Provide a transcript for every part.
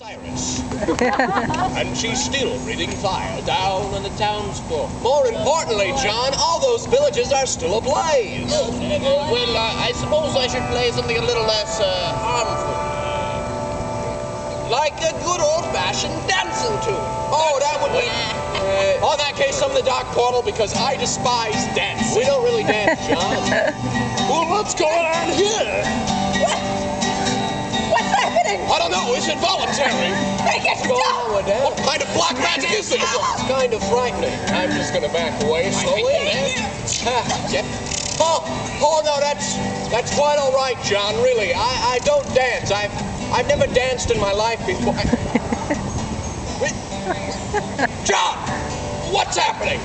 Iris. And she's still breathing fire down on the town's floor. More importantly, John, all those villages are still ablaze. Well, I suppose I should play something a little less harmful. Like a good old-fashioned dancing tune. Oh, that would be... in that case, some of the dark portal, because I despise dance. We don't really dance, John. Well, what's going on here? What's happening? I don't know. It's involuntary. Make it stop! What kind of black magic is this? It's kind of frightening. I'm just going to back away slowly. Yep. Oh, no, that's quite all right, John. Really, I don't dance. I've never danced in my life before. John, what's happening?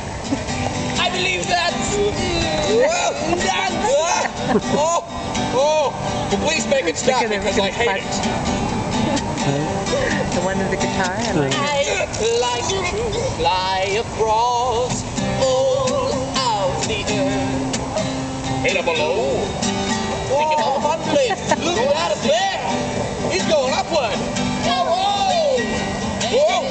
I believe that's... Please make it stop because I hate it. The one with the guitar? I like it. I'd like to fly across all of the earth. Hit him below. Think of all the fun places. Look at us there. He's going upward. Whoa! Whoa!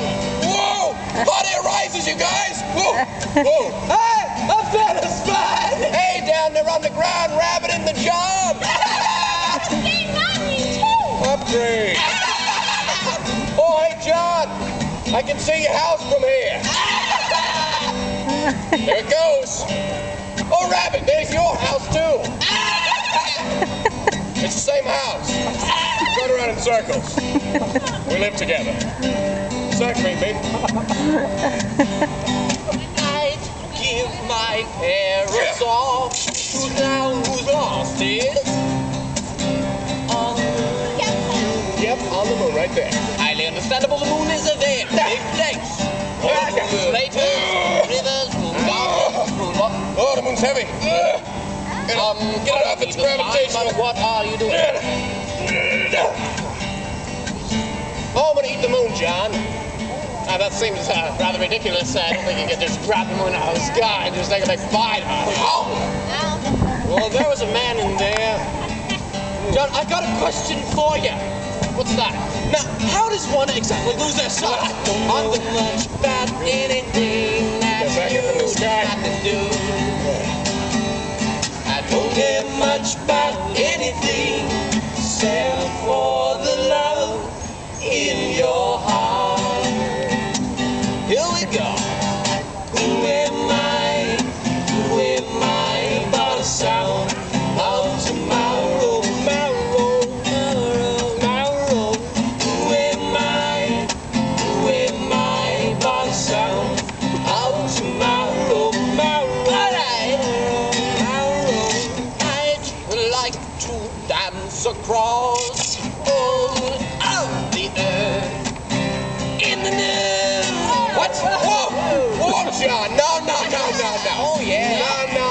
Whoa! Hot air rises, you guys! Whoa! Whoa! Hey! A better spot! Hey, down there on the ground, rabbit in the job! Hey, Mommy, too! Upgrade! Oh, hey, John! I can see your house from here! There it goes! Oh, rabbit, there's your house, too! It's the same house. Run around in circles. We live together. Suck me, baby. I'd give my parasol to the who's lost it. Yep, on the moon, right there. Highly understandable, the moon is a very big place. Places, rivers, moon gardens, moon what? Oh, the moon's heavy. Get it off its gravitation. What are you doing? Oh, I'm gonna eat the moon, John. That seems rather ridiculous. I don't think you can just grab the moon out of the sky and just take a big bite out of it. Oh! Well, there was a man in there. John, I got a question for you. What's that? Now, how does one exactly lose their sight? I don't know much about anything that you have to do. I don't care much about anything except for the love in your heart. Here we go. Who am I? Who am I but a sound of tomorrow? Tomorrow, tomorrow, tomorrow. Who am I? Who am I but a sound of tomorrow? Tomorrow, tomorrow. I'd like to dance across all of the earth in the night. What? Whoa! Whoa, John! No. Oh, yeah. No.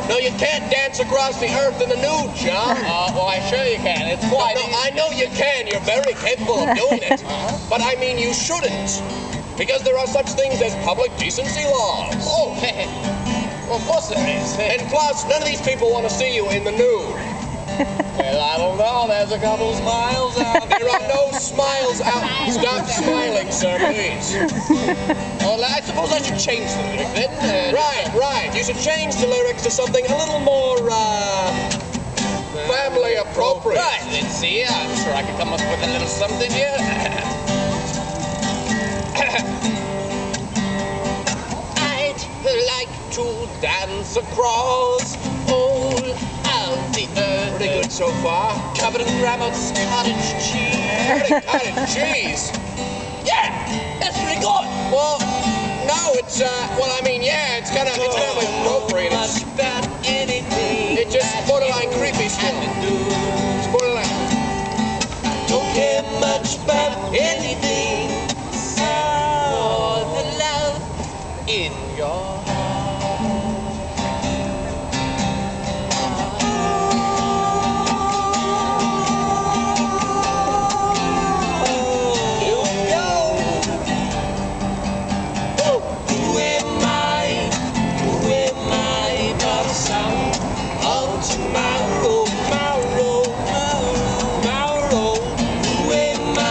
No, you can't dance across the earth in the nude, John. Why, sure you can. It's quite No, I know you can. You're very capable of doing it. But I mean, you shouldn't. Because there are such things as public decency laws. Oh, well, of course there is. And plus, none of these people want to see you in the nude. Well, I don't know. There's a couple smiles out there. There are no smiles out. Stop smiling, sir, please. Well, I suppose I should change the lyric then. Right. You should change the lyrics to something a little more, family appropriate. Right, let's see. I'm sure I could come up with a little something here. I'd like to dance across all of the earth. Pretty good so far. Covered in grandma's cottage cheese. Cottage cheese. Yeah, that's pretty good. Well, no, it's it's kind of family appropriate. Much about anything. It's just borderline creepy still. It's borderline. Don't care much about anything except for the love in your heart. Tomorrow, tomorrow, tomorrow. Who am I?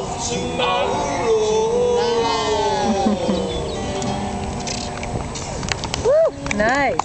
of tomorrow. Nice.